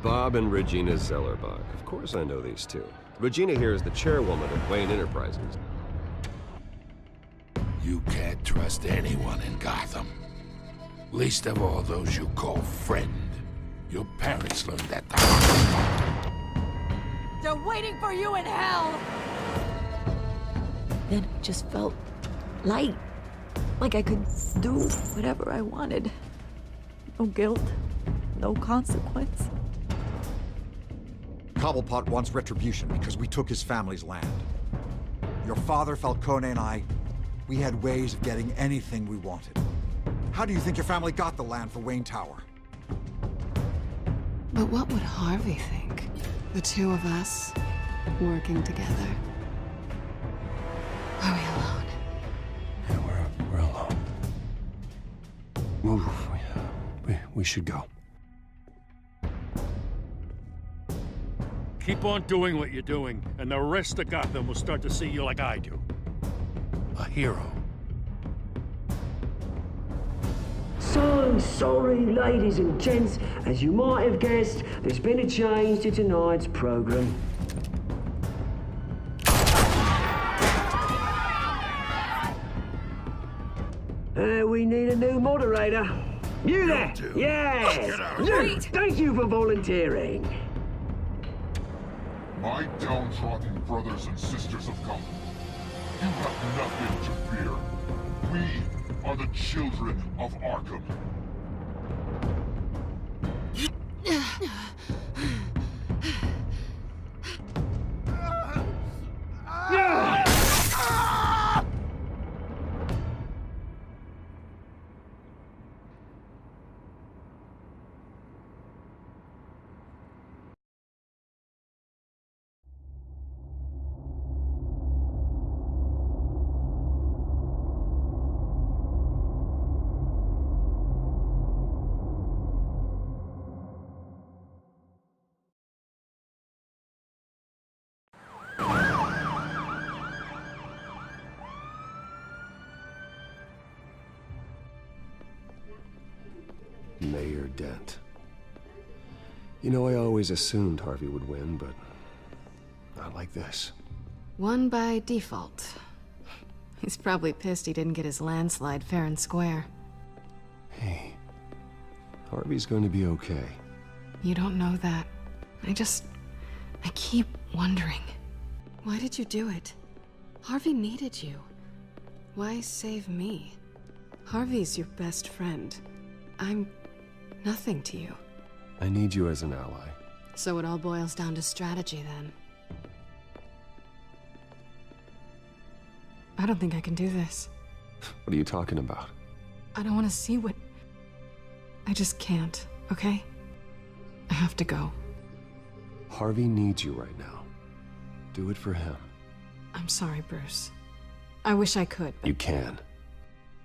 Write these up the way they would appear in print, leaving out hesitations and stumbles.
Bob and Regina Zellerbach. Of course I know these two. Regina here is the chairwoman of Wayne Enterprises. You can't trust anyone in Gotham. Least of all those you call friend. Your parents learned that the hard way. They're waiting for you in hell! Then it just felt light. Like I could do whatever I wanted. No guilt, no consequence. Cobblepot wants retribution because we took his family's land. Your father, Falcone, and I, we had ways of getting anything we wanted. How do you think your family got the land for Wayne Tower? But what would Harvey think? The two of us, working together. Are we alone? Yeah, we're alone. Move. We should go. Keep on doing what you're doing, and the rest of Gotham will start to see you like I do. A hero. So sorry, ladies and gents. As you might have guessed, there's been a change to tonight's program. We need a new moderator. You there? Yes! You! Thank you for volunteering. My downtrodden brothers and sisters of Gotham, you have nothing to fear. We are the children of Arkham. Mayor Dent. You know, I always assumed Harvey would win, but not like this. Won by default. He's probably pissed he didn't get his landslide fair and square. Hey, Harvey's going to be okay. You don't know that. I keep wondering. Why did you do it? Harvey needed you. Why save me? Harvey's your best friend. I'm nothing to you. I need you as an ally. So it all boils down to strategy, then. I don't think I can do this. What are you talking about? I don't want to see what... I just can't, okay? I have to go. Harvey needs you right now. Do it for him. I'm sorry, Bruce. I wish I could, but... You can.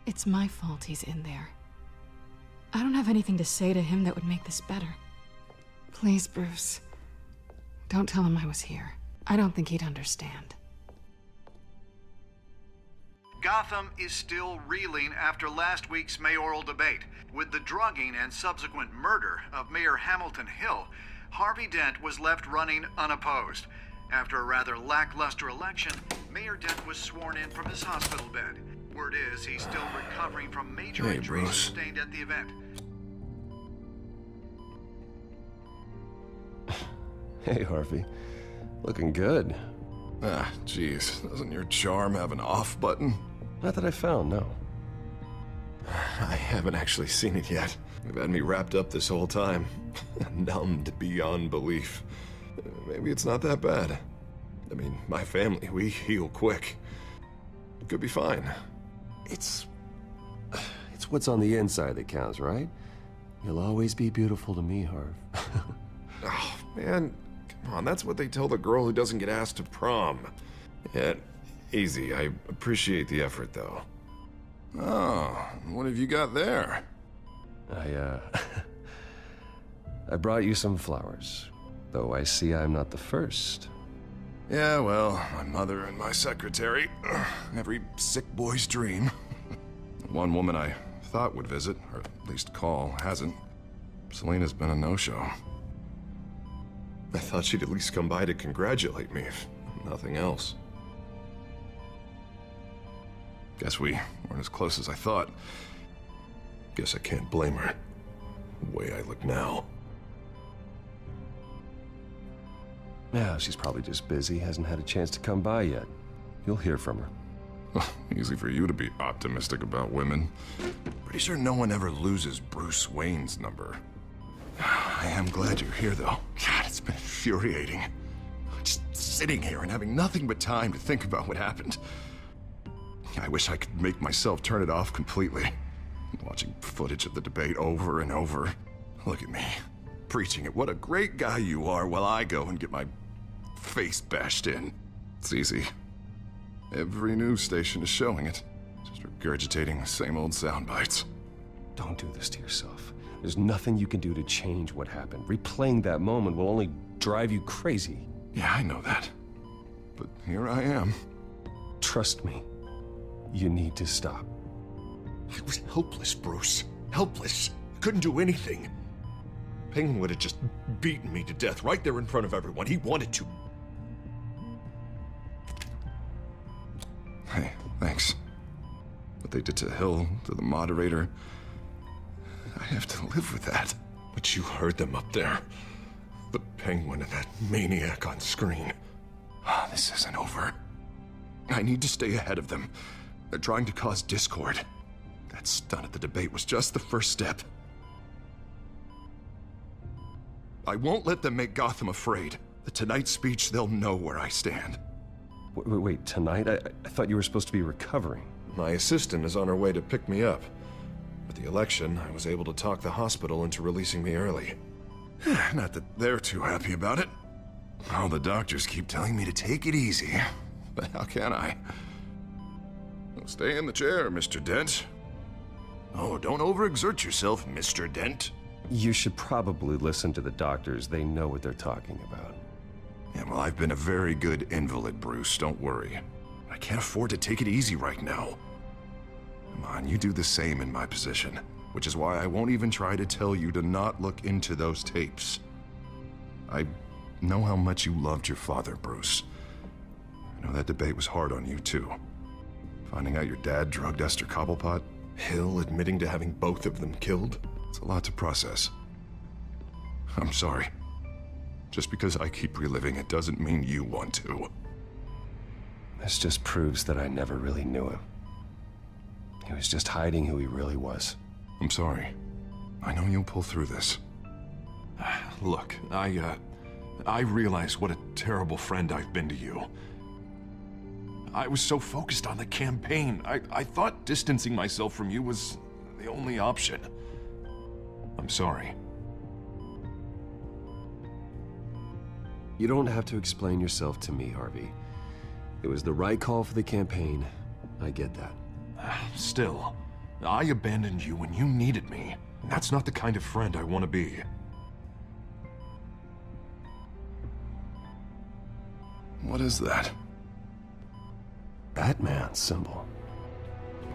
It's my fault he's in there. I don't have anything to say to him that would make this better. Please, Bruce. Don't tell him I was here. I don't think he'd understand. Gotham is still reeling after last week's mayoral debate. With the drugging and subsequent murder of Mayor Hamilton Hill, Harvey Dent was left running unopposed. After a rather lackluster election, Mayor Dent was sworn in from his hospital bed. Word is he's still recovering from major injuries sustained at the event. Hey, Harvey. Looking good. Ah, jeez. Doesn't your charm have an off button? Not that I found, no. I haven't actually seen it yet. You've had me wrapped up this whole time. Numbed beyond belief. Maybe it's not that bad. I mean, my family, we heal quick. It could be fine. It's what's on the inside that counts, right? You'll always be beautiful to me, Harv. Oh, man. Come on, that's what they tell the girl who doesn't get asked to prom. Yeah, easy. I appreciate the effort, though. Oh, what have you got there? I brought you some flowers. Though I see I'm not the first. Yeah, well, my mother and my secretary. Every sick boy's dream. One woman I thought would visit, or at least call, hasn't. Selena's been a no-show. I thought she'd at least come by to congratulate me, if nothing else. Guess we weren't as close as I thought. Guess I can't blame her, the way I look now. Yeah, she's probably just busy, hasn't had a chance to come by yet. You'll hear from her. Easy for you to be optimistic about women. Pretty sure no one ever loses Bruce Wayne's number. I am glad you're here, though. God, it's been infuriating. Just sitting here and having nothing but time to think about what happened. I wish I could make myself turn it off completely. Watching footage of the debate over and over. Look at me, preaching at what a great guy you are while I go and get my face bashed in. It's easy. Every news station is showing it. Just regurgitating the same old sound bites. Don't do this to yourself. There's nothing you can do to change what happened. Replaying that moment will only drive you crazy. Yeah, I know that. But here I am. Trust me. You need to stop. I was helpless, Bruce. Helpless. Couldn't do anything. Penguin would have just beaten me to death right there in front of everyone. He wanted to. Hey, thanks. What they did to Hill, to the moderator, I have to live with that. But you heard them up there. The Penguin and that maniac on screen. This isn't over. I need to stay ahead of them. They're trying to cause discord. That stunt at the debate was just the first step. I won't let them make Gotham afraid. The Tonight speech, they'll know where I stand. Wait, tonight? I thought you were supposed to be recovering. My assistant is on her way to pick me up. With the election, I was able to talk the hospital into releasing me early. Not that they're too happy about it. All the doctors keep telling me to take it easy. But how can I? Stay in the chair, Mr. Dent. Oh, don't overexert yourself, Mr. Dent. You should probably listen to the doctors. They know what they're talking about. Yeah, well, I've been a very good invalid, Bruce. Don't worry. I can't afford to take it easy right now. Come on, you do the same in my position. Which is why I won't even try to tell you to not look into those tapes. I know how much you loved your father, Bruce. I know that debate was hard on you, too. Finding out your dad drugged Esther Cobblepot, Hill admitting to having both of them killed. It's a lot to process. I'm sorry. Just because I keep reliving it doesn't mean you want to. This just proves that I never really knew him. He was just hiding who he really was. I'm sorry. I know you'll pull through this. Look, I realize what a terrible friend I've been to you. I was so focused on the campaign. I thought distancing myself from you was the only option. I'm sorry. You don't have to explain yourself to me, Harvey. It was the right call for the campaign. I get that. Still, I abandoned you when you needed me. That's not the kind of friend I want to be. What is that? Batman symbol.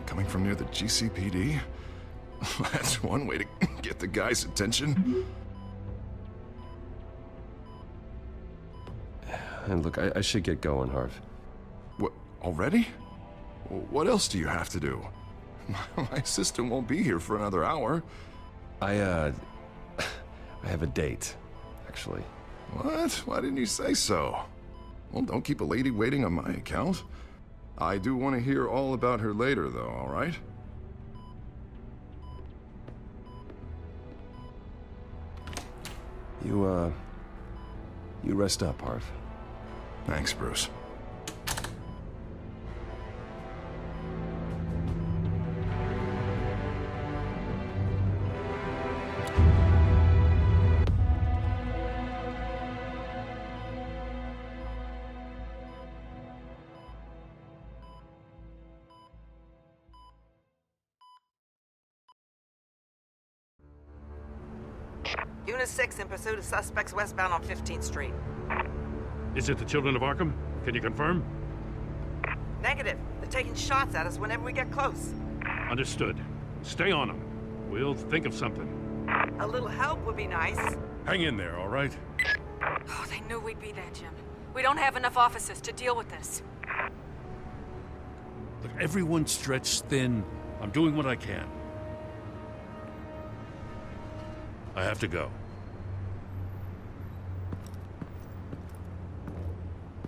Coming from near the GCPD? That's one way to get the guy's attention. And look, I should get going, Harv. What, already? What else do you have to do? My assistant won't be here for another hour. I have a date, actually. What? Why didn't you say so? Well, don't keep a lady waiting on my account. I do want to hear all about her later, though, all right? You rest up, Harv. Thanks, Bruce. Unit 6 in pursuit of suspects westbound on 15th Street. Is it the Children of Arkham? Can you confirm? Negative. They're taking shots at us whenever we get close. Understood. Stay on them. We'll think of something. A little help would be nice. Hang in there, all right? Oh, they knew we'd be there, Jim. We don't have enough officers to deal with this. Look, everyone's stretched thin. I'm doing what I can. I have to go.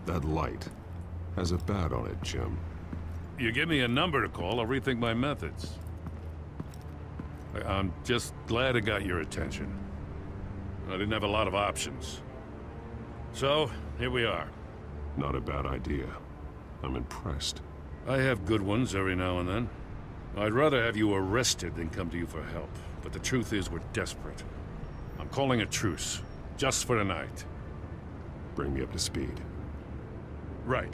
That light has a bat on it, Jim. You give me a number to call, I'll rethink my methods. I'm just glad I got your attention. I didn't have a lot of options. So, here we are. Not a bad idea. I'm impressed. I have good ones every now and then. I'd rather have you arrested than come to you for help. But the truth is, we're desperate. I'm calling a truce, just for tonight. Bring me up to speed. Right.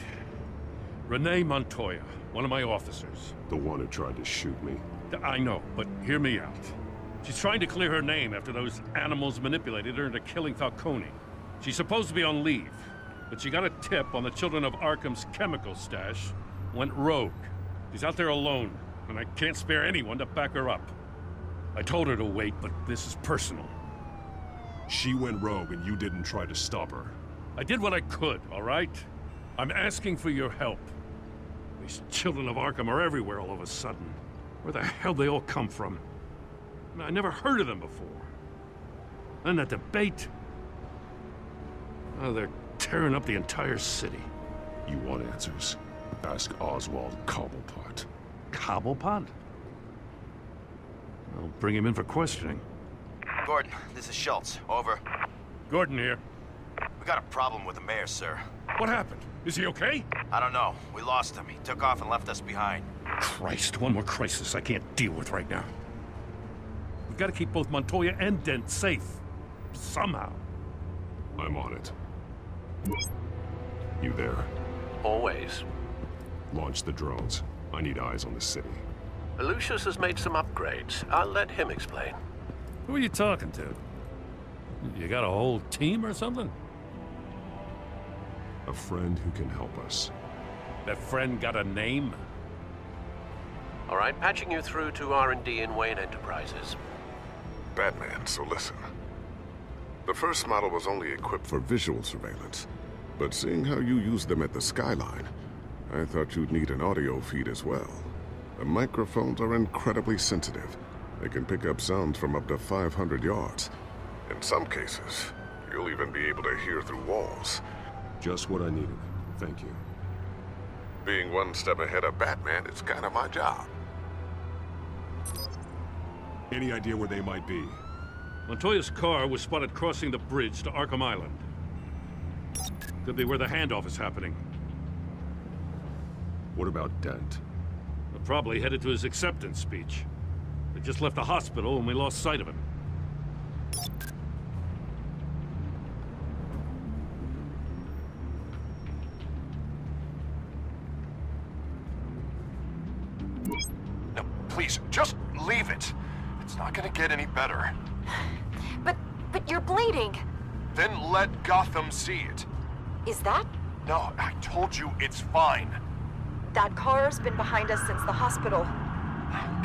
Renee Montoya, one of my officers. The one who tried to shoot me. I know, but hear me out. She's trying to clear her name after those animals manipulated her into killing Falcone. She's supposed to be on leave, but she got a tip on the Children of Arkham's chemical stash, went rogue. She's out there alone, and I can't spare anyone to back her up. I told her to wait, but this is personal. She went rogue and you didn't try to stop her. I did what I could, all right? I'm asking for your help. These Children of Arkham are everywhere all of a sudden. Where the hell they all come from? I never heard of them before. And that debate. Oh, they're tearing up the entire city. You want answers? Ask Oswald Cobblepot. Cobblepot? I'll bring him in for questioning. Gordon, this is Schultz. Over. Gordon here. We got a problem with the mayor, sir. What happened? Is he okay? I don't know. We lost him. He took off and left us behind. Christ, one more crisis I can't deal with right now. We've got to keep both Montoya and Dent safe. Somehow. I'm on it. You there? Always. Launch the drones. I need eyes on the city. Lucius has made some upgrades. I'll let him explain. Who are you talking to? You got a whole team or something? A friend who can help us. That friend got a name? All right, patching you through to R&D in Wayne Enterprises. Badman, so listen. The first model was only equipped for visual surveillance, but seeing how you use them at the Skyline, I thought you'd need an audio feed as well. The microphones are incredibly sensitive. They can pick up sounds from up to 500 yards. In some cases, you'll even be able to hear through walls. Just what I needed. Thank you. Being one step ahead of Batman is kind of my job. Any idea where they might be? Montoya's car was spotted crossing the bridge to Arkham Island. Could be where the handoff is happening. What about Dent? They're probably headed to his acceptance speech. They just left the hospital and we lost sight of him. No, please, just leave it. It's not gonna get any better. But you're bleeding. Then let Gotham see it. Is that? No, I told you it's fine. That car's been behind us since the hospital.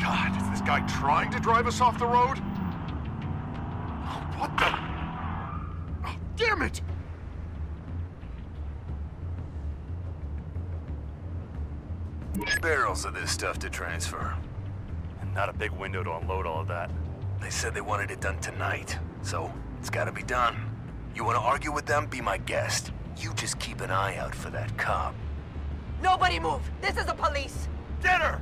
God, is this guy trying to drive us off the road? Oh, what the? Oh, damn it! Barrels of this stuff to transfer. And not a big window to unload all of that. They said they wanted it done tonight, so it's gotta be done. You wanna argue with them? Be my guest. You just keep an eye out for that cop. Nobody move! This is the police! Get her!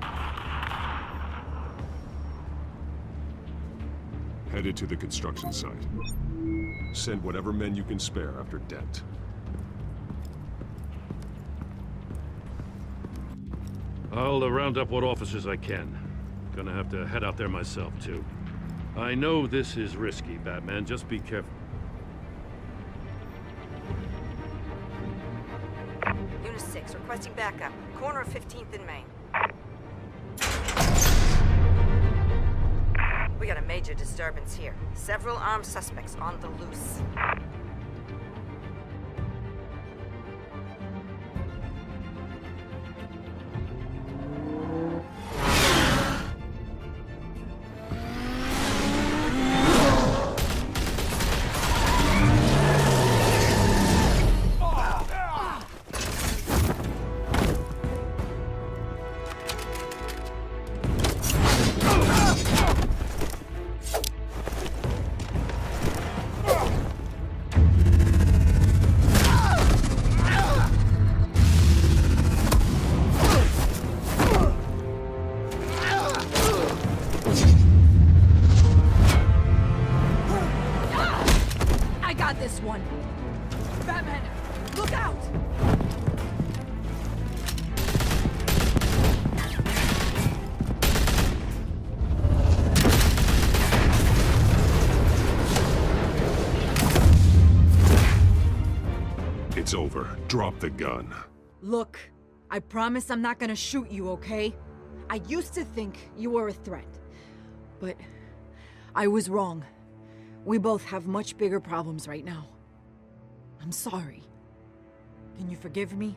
Headed to the construction site. Send whatever men you can spare after Dent. I'll round up what officers I can. Gonna have to head out there myself, too. I know this is risky, Batman. Just be careful. Unit 6, requesting backup. Corner of 15th and Main. We got a major disturbance here. Several armed suspects on the loose. It's over. Drop the gun. Look, I promise I'm not gonna shoot you, okay? I used to think you were a threat, but I was wrong. We both have much bigger problems right now. I'm sorry. Can you forgive me?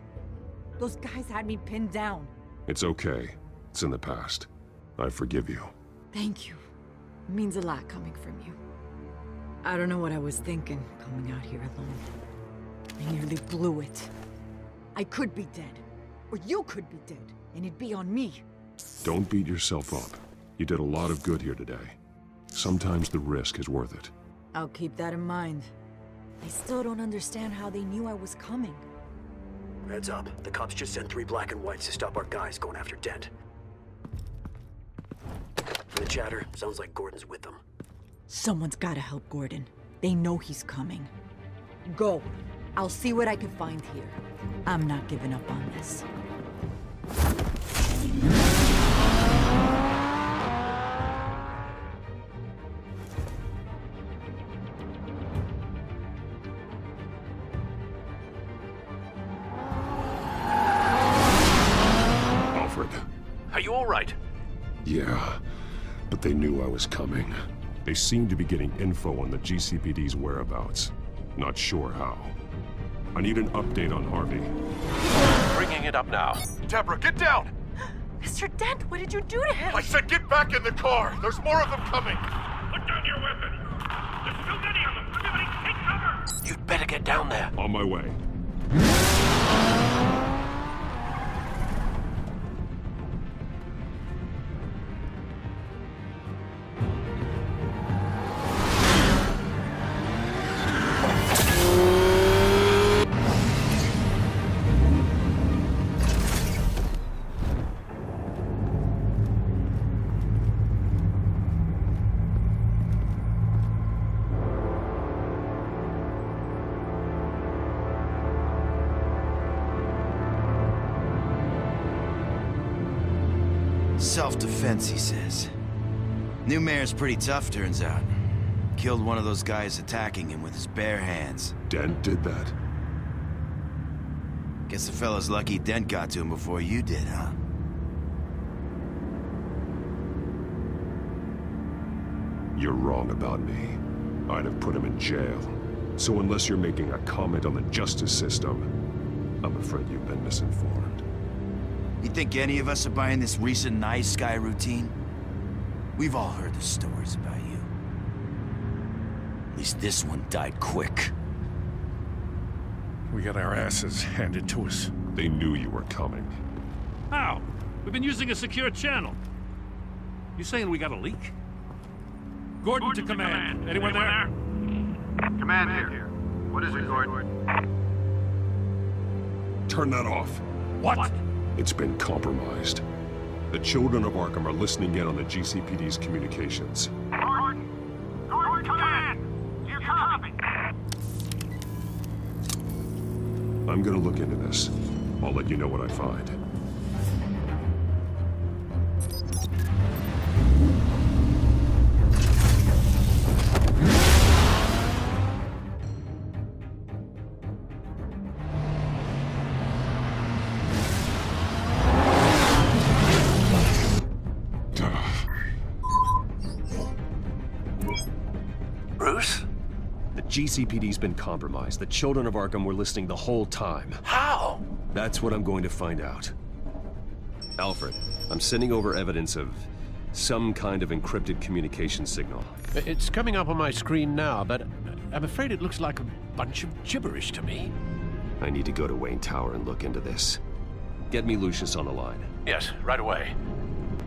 Those guys had me pinned down. It's okay. It's in the past. I forgive you. Thank you. It means a lot coming from you. I don't know what I was thinking, coming out here alone. I nearly blew it. I could be dead. Or you could be dead, and it'd be on me. Don't beat yourself up. You did a lot of good here today. Sometimes the risk is worth it. I'll keep that in mind. I still don't understand how they knew I was coming. Heads up. The cops just sent 3 black and whites to stop our guys going after Dent. From the chatter, sounds like Gordon's with them. Someone's gotta help Gordon. They know he's coming. Go. I'll see what I can find here. I'm not giving up on this. Alfred. Are you all right? Yeah, but they knew I was coming. They seem to be getting info on the GCPD's whereabouts. Not sure how. I need an update on Harvey. Bringing it up now. Deborah, get down! Mr. Dent, what did you do to him? I said get back in the car! There's more of them coming! Put down your weapon! There's too many of them! Everybody take cover! You'd better get down there. On my way. Self-defense, he says. New mayor's pretty tough, turns out. Killed one of those guys attacking him with his bare hands. Dent did that? Guess the fella's lucky Dent got to him before you did, huh? You're wrong about me. I'd have put him in jail. So unless you're making a comment on the justice system, I'm afraid you've been misinformed. You think any of us are buying this recent nice guy routine? We've all heard the stories about you. At least this one died quick. We got our asses handed to us. They knew you were coming. How? We've been using a secure channel. You saying we got a leak? Gordon to command. Anyone there? Command here. What is it, Gordon? Turn that off. What? It's been compromised. The children of Arkham are listening in on the GCPD's communications. Gordon! Gordon, command! Do you copy? I'm gonna look into this. I'll let you know what I find. GCPD's been compromised. The children of Arkham were listening the whole time. How? That's what I'm going to find out. Alfred, I'm sending over evidence of some kind of encrypted communication signal. It's coming up on my screen now, but I'm afraid it looks like a bunch of gibberish to me. I need to go to Wayne Tower and look into this. Get me Lucius on the line. Yes, right away.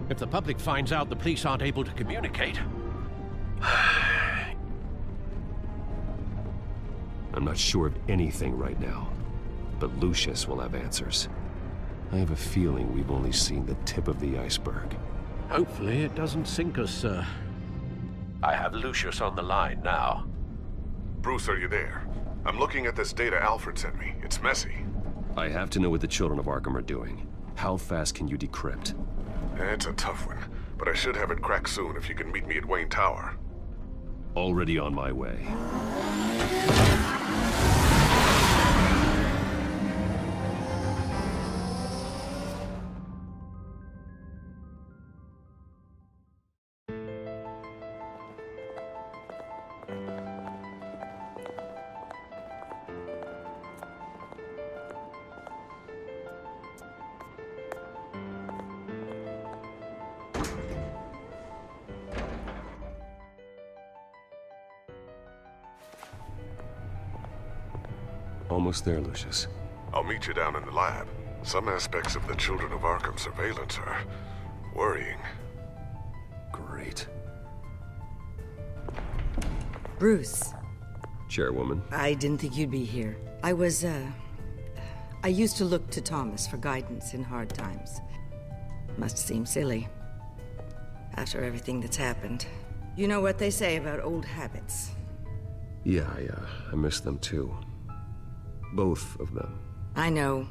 If the public finds out the police aren't able to communicate... I'm not sure of anything right now, but Lucius will have answers. I have a feeling we've only seen the tip of the iceberg. Hopefully it doesn't sink us, sir. I have Lucius on the line now. Bruce, are you there? I'm looking at this data Alfred sent me. It's messy. I have to know what the children of Arkham are doing. How fast can you decrypt? It's a tough one, but I should have it cracked soon if you can meet me at Wayne Tower. Already on my way. almost there, Lucius. I'll meet you down in the lab. Some aspects of the Children of Arkham surveillance are worrying. Great. Bruce. Chairwoman. I didn't think you'd be here. I used to look to Thomas for guidance in hard times. Must seem silly. After everything that's happened. You know what they say about old habits. Yeah, I miss them too. Both of them. I know.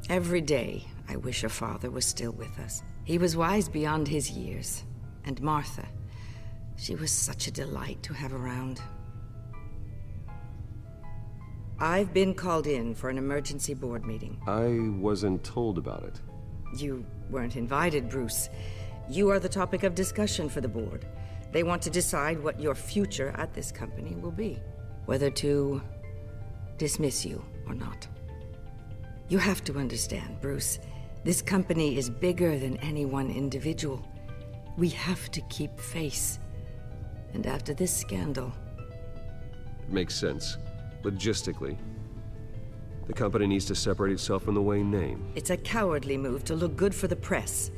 Every day, I wish your father was still with us. He was wise beyond his years. And Martha, she was such a delight to have around. I've been called in for an emergency board meeting. I wasn't told about it. You weren't invited, Bruce. You are the topic of discussion for the board. They want to decide what your future at this company will be. Whether to dismiss you or not. You have to understand, Bruce. This company is bigger than any one individual. We have to keep face. And after this scandal... It makes sense. Logistically. The company needs to separate itself from the Wayne name. It's a cowardly move to look good for the press.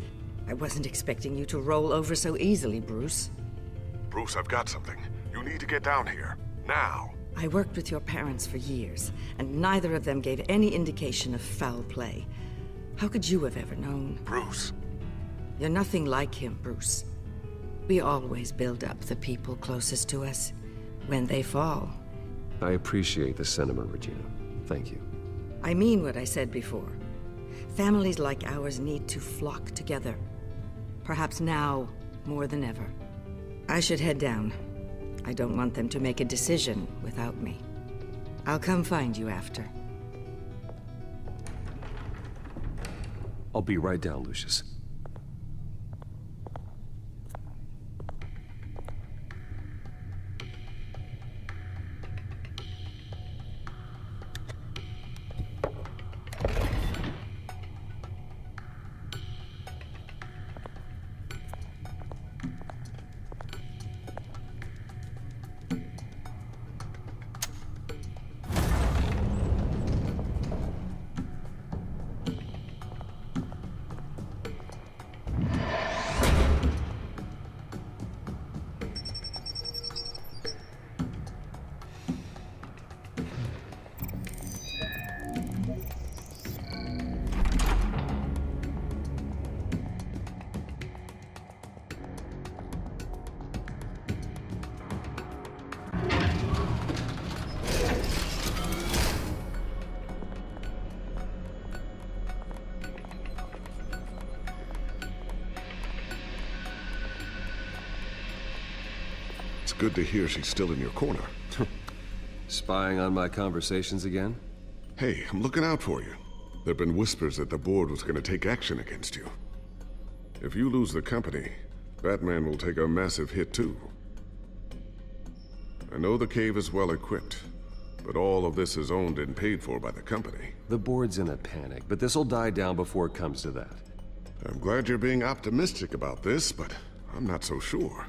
I wasn't expecting you to roll over so easily, Bruce. Bruce, I've got something. You need to get down here. Now. I worked with your parents for years, and neither of them gave any indication of foul play. How could you have ever known? Bruce. You're nothing like him, Bruce. We always build up the people closest to us. When they fall... I appreciate the sentiment, Regina. Thank you. I mean what I said before. Families like ours need to flock together. Perhaps now, more than ever. I should head down. I don't want them to make a decision without me. I'll come find you after. I'll be right down, Lucius. It's good to hear she's still in your corner. Spying on my conversations again? Hey, I'm looking out for you. There've been whispers that the board was going to take action against you. If you lose the company, Batman will take a massive hit too. I know the cave is well equipped, but all of this is owned and paid for by the company. The board's in a panic, but this'll die down before it comes to that. I'm glad you're being optimistic about this, but I'm not so sure.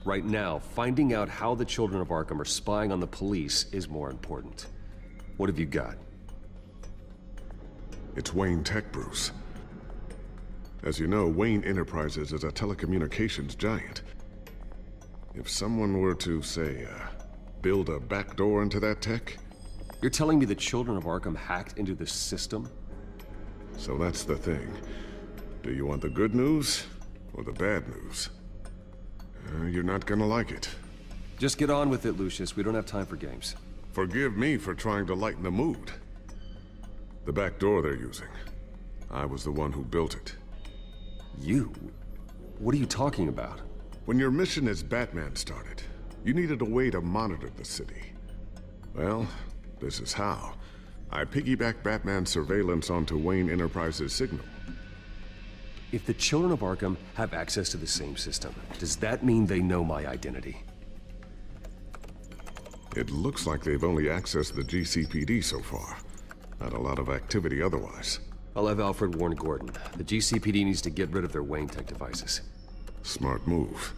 Right now, finding out how the Children of Arkham are spying on the police is more important. What have you got? It's Wayne Tech, Bruce. As you know, Wayne Enterprises is a telecommunications giant. If someone were to, say, build a backdoor into that tech... You're telling me the Children of Arkham hacked into the system? So that's the thing. Do you want the good news or the bad news? You're not gonna like it. Just get on with it, Lucius. We don't have time for games. Forgive me for trying to lighten the mood. The back door they're using. I was the one who built it. You? What are you talking about? When your mission as Batman started, you needed a way to monitor the city. Well, this is how. I piggybacked Batman's surveillance onto Wayne Enterprises' signal. If the Children of Arkham have access to the same system, does that mean they know my identity? It looks like they've only accessed the GCPD so far. Not a lot of activity otherwise. I'll have Alfred warn Gordon. The GCPD needs to get rid of their Wayne Tech devices. Smart move.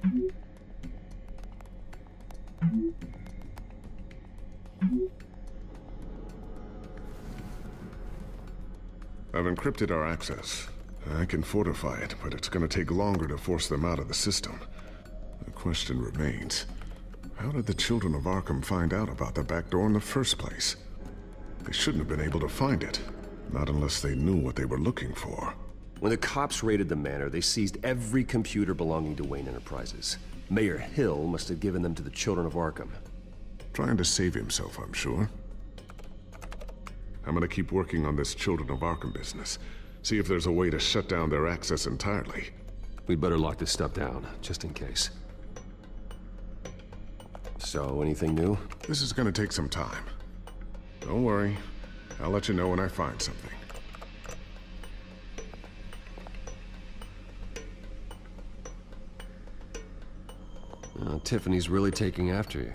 I've encrypted our access. I can fortify it, but it's gonna take longer to force them out of the system. The question remains, how did the children of Arkham find out about the back door in the first place? They shouldn't have been able to find it, not unless they knew what they were looking for. When the cops raided the manor, they seized every computer belonging to Wayne Enterprises. Mayor Hill must have given them to the children of Arkham. Trying to save himself, I'm sure. I'm gonna keep working on this Children of Arkham business. See if there's a way to shut down their access entirely. We'd better lock this stuff down, just in case. So, anything new? This is gonna take some time. Don't worry. I'll let you know when I find something. Tiffany's really taking after you.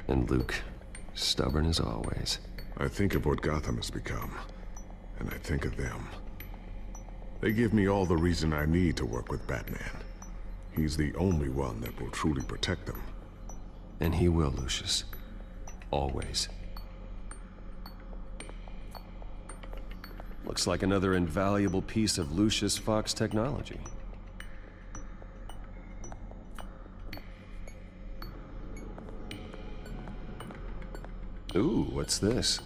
And Luke, stubborn as always. I think of what Gotham has become, and I think of them. They give me all the reason I need to work with Badman. He's the only one that will truly protect them. And he will, Lucius. Always. Looks like another invaluable piece of Lucius Fox technology. Ooh, what's this?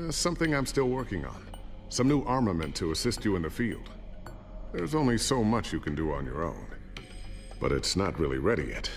Something I'm still working on. Some new armament to assist you in the field. There's only so much you can do on your own. But it's not really ready yet.